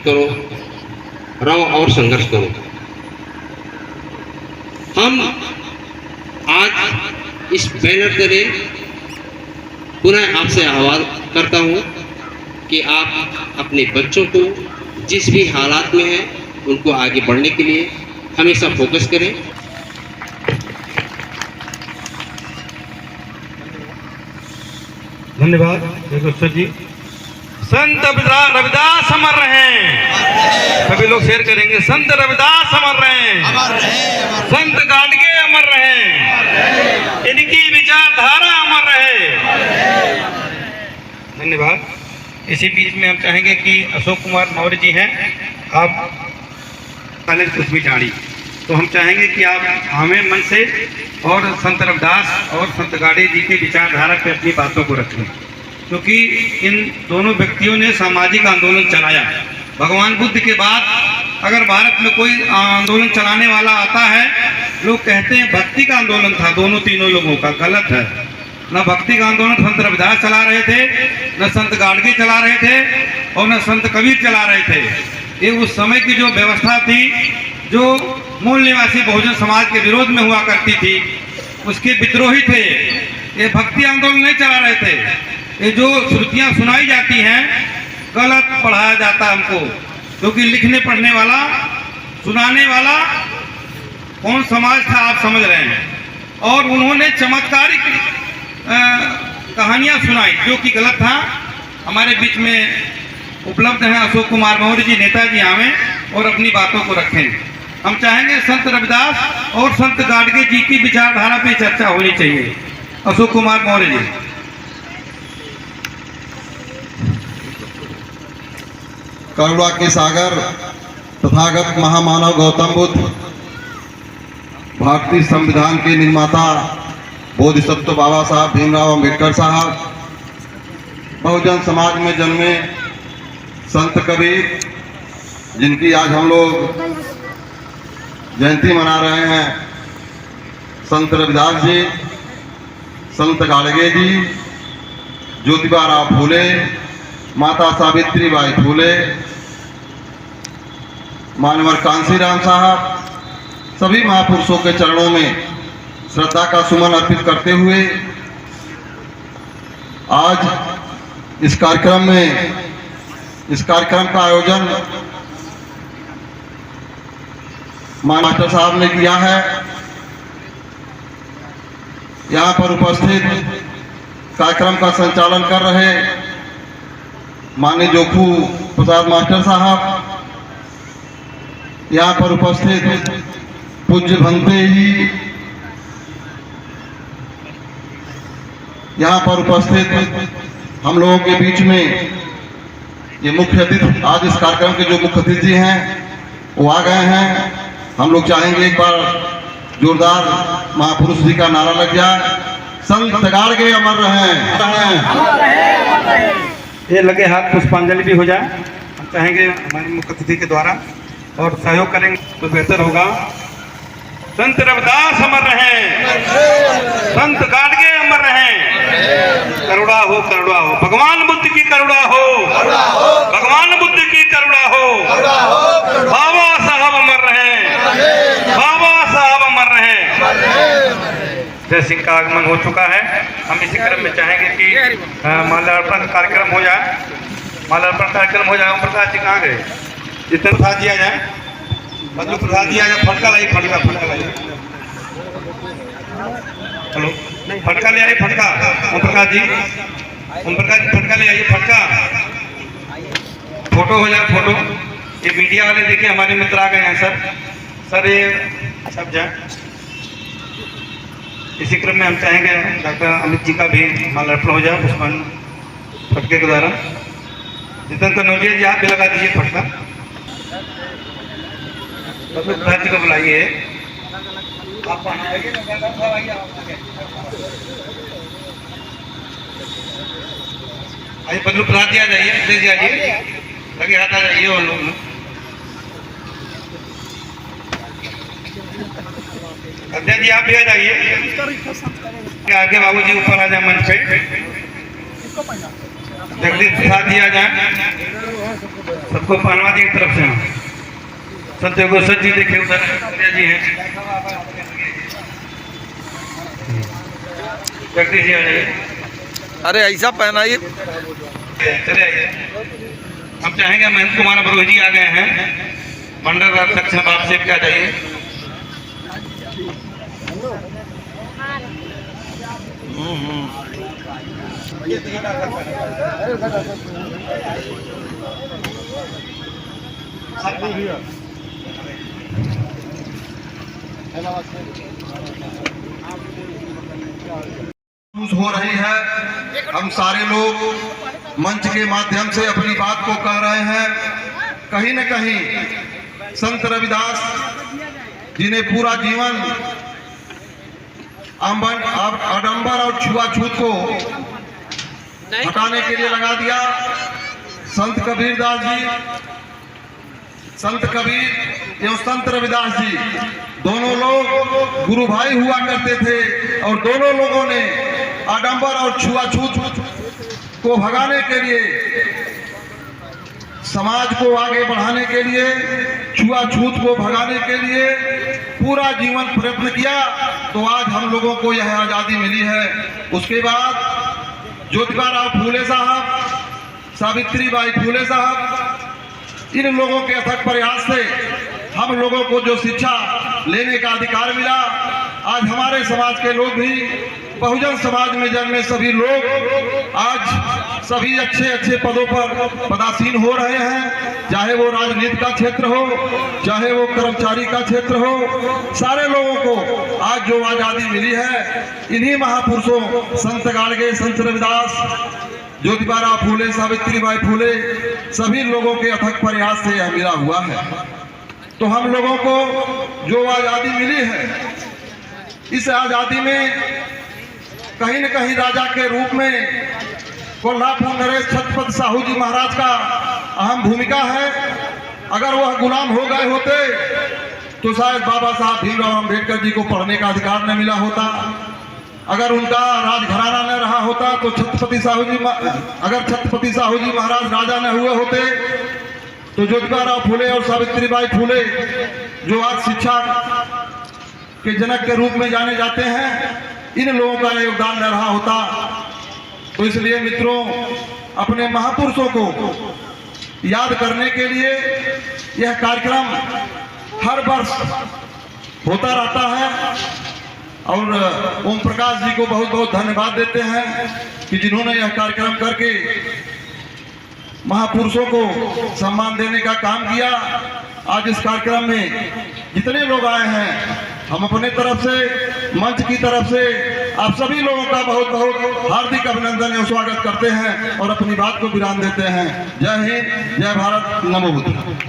करो, रहो और संघर्ष करो। हम आज इस बैनर तले पुनः आपसे आह्वान करता हूं कि आप अपने बच्चों को जिस भी हालात में हैं उनको आगे बढ़ने के लिए हमेशा फोकस करें। धन्यवाद योगेश्वर जी। संत रविदास अमर रहें। सभी लोग शेयर करेंगे। संत रविदास अमर रहें, संत गाडगे अमर रहें, इनकी विचारधारा अमर रहे। धन्यवाद। इसी बीच में हम चाहेंगे कि अशोक कुमार मौर्य जी हैं, आप पहले कुछ झाड़ी, तो हम चाहेंगे कि आप हमें मन से और संत रविदास और संत गाडगे जी के विचारधारा पे अपनी बातों को रखें, क्योंकि इन दोनों व्यक्तियों ने सामाजिक आंदोलन चलाया। भगवान बुद्ध के बाद अगर भारत में कोई आंदोलन चलाने वाला आता है, लोग कहते हैं भक्ति का आंदोलन था दोनों तीनों लोगों का। गलत है। न भक्ति का आंदोलन संत रविदास चला रहे थे, न संत गाडगे चला रहे थे और न संत कबीर चला रहे थे। ये उस समय की जो व्यवस्था थी, जो मूल निवासी बहुजन समाज के विरोध में हुआ करती थी, उसके विद्रोही थे। ये भक्ति आंदोलन नहीं चला रहे थे। ये जो श्रुतियाँ सुनाई जाती हैं, गलत पढ़ाया जाता हमको, क्योंकि लिखने पढ़ने वाला, सुनाने वाला कौन समाज था आप समझ रहे हैं। और उन्होंने चमत्कारिक कहानियाँ सुनाई जो कि गलत था। हमारे बीच में उपलब्ध हैं अशोक कुमार मौर्य जी, नेताजी आवें और अपनी बातों को रखें। हम चाहेंगे संत रविदास और संत गाडगे जी की विचारधारा पे चर्चा होनी चाहिए। अशोक कुमार मौर्य जी। करुणा के सागर तथागत महामानव गौतम बुद्ध, भारतीय संविधान के निर्माता बोधिसत्व बाबा साहब भीमराव अंबेडकर साहब, बहुजन समाज में जन्मे संत कबीर, जिनकी आज हम लोग जयंती मना रहे हैं, संत रविदास जी, संत गाडगे जी, ज्योतिबा राव फूले, माता सावित्रीबाई फूले, मानवर कांसीराम साहब, सभी महापुरुषों के चरणों में श्रद्धा का सुमन अर्पित करते हुए आज इस कार्यक्रम का आयोजन मास्टर साहब ने किया है। यहाँ पर उपस्थित कार्यक्रम का संचालन कर रहे माननीय जोखू प्रसाद मास्टर साहब, यहाँ पर उपस्थित पूज्य भंते जी, यहाँ पर उपस्थित हम लोगों के बीच में ये मुख्य अतिथि, आज इस कार्यक्रम के जो मुख्य अतिथि जी हैं वो आ गए हैं। हम लोग चाहेंगे एक बार जोरदार महापुरुष जी का नारा लग जाए, संत गाडगे अमर रहें। ये लगे हाथ पुष्पांजलि भी हो जाए। हम चाहेंगे हमारे मुख्य अतिथि के द्वारा, और सहयोग करेंगे तो बेहतर होगा। संत रविदास अमर रहें, संत गाडगे अमर रहें। करुणा हो, करुणा हो, भगवान बुद्ध की करुणा हो, भगवान बुद्ध की करुणा हो। बाबा साहब अमर रहें, बाबा साहब अमर रहें। जय सिंह का आगमन हो चुका है। हम इसी क्रम में चाहेंगे कि माल्यार्पण कार्यक्रम हो जाए। माल्यार्पण कार्यक्रम हो जाए। प्रसाद जी कहाँ गए? जितना प्रसाद दिया जाए, मतलब प्रसाद दिया जाए। फटका लाइए, फटका लाइए। हेलो, फटका ले आइए, फटका। ओम प्रकाश जी, फटका ले आइए, फटका। फोटो हो जाए, फोटो। ये मीडिया वाले देखिए हमारे मित्र आ गए हैं सर ये सब जाए। इसी क्रम में हम चाहेंगे डॉक्टर अमित जी का भी माल्यार्पण हो जाए पुष्पांजलि फटके के द्वारा। जितन कनौजिया जी आप भी लगा दीजिए फटका। प्रसाद जी को बुलाइए। आइए बदलू प्रसाद जी आ जाइए, ले जाइए, लगे हाथ आ जाइए। और लोग अध्यक्ष जी आप भी आ जाइए। आगे बाबू जी ऊपर आ जाए मंच पे। जगदीश प्रसाद जी आ जाए। सबको पहनवा दी एक तरफ से हम संत गोसत जी देखे उधर जी हैं, जगदीश जी आ जाइए, अरे ऐसा पहनाइए। चले आइए। हम चाहेंगे महेंद्र कुमार बरोही जी आ गए हैं, मंडल अध्यक्ष हैं, आप से क्या जाइए। हो रही है, हम सारे लोग मंच के माध्यम से अपनी बात को कह रहे हैं। कहीं न कहीं संत रविदास जी ने पूरा जीवन आडंबर और छुआछूत को हटाने के लिए लगा दिया। संत कबीरदास जी, संत कबीर एवं संत रविदास जी दोनों लोग गुरु भाई हुआ करते थे और दोनों लोगों ने आडंबर और छुआछूत को भगाने के लिए, समाज को आगे बढ़ाने के लिए, छुआछूत को भगाने के लिए पूरा जीवन प्रयत्न किया। तो आज हम लोगों को यह आज़ादी मिली है। उसके बाद ज्योतिबा फूले साहब, सावित्रीबाई फूले साहब, इन लोगों के अथक प्रयास से हम लोगों को जो शिक्षा लेने का अधिकार मिला, आज हमारे समाज के लोग भी, बहुजन समाज में जन्मे सभी लोग आज सभी अच्छे अच्छे पदों पर पदासीन हो रहे हैं। चाहे वो राजनीति का क्षेत्र हो, चाहे वो कर्मचारी का क्षेत्र हो, सारे लोगों को आज जो आज़ादी मिली है इन्हीं महापुरुषों संत गाड़गे, संत रविदास, ज्योतिबा फूले, सावित्रीबाई फूले, सभी लोगों के अथक प्रयास से यह मिला हुआ है। तो हम लोगों को जो आज़ादी मिली है, इस आज़ादी में कहीं न कहीं राजा के रूप में कोल्हापुर नरेश छत्रपति साहू जी महाराज का अहम भूमिका है। अगर वह गुलाम हो गए होते तो शायद बाबा साहब भीमराव अम्बेडकर जी को पढ़ने का अधिकार न मिला होता। अगर उनका राजघराना न रहा होता तो अगर छत्रपति साहू जी महाराज राजा न हुए होते तो ज्योतिबा फूले और सावित्रीबाई फूले, जो आज शिक्षा के जनक के रूप में जाने जाते हैं, इन लोगों का योगदान न रहा होता। तो इसलिए मित्रों, अपने महापुरुषों को याद करने के लिए यह कार्यक्रम हर वर्ष होता रहता है और ओम प्रकाश जी को बहुत बहुत धन्यवाद देते हैं कि जिन्होंने यह कार्यक्रम करके महापुरुषों को सम्मान देने का काम किया। आज इस कार्यक्रम में जितने लोग आए हैं, हम अपने तरफ से, मंच की तरफ से आप सभी लोगों का बहुत बहुत हार्दिक अभिनंदन एवं स्वागत करते हैं और अपनी बात को विराम देते हैं। जय हिंद, जय भारत, नमो बुद्ध।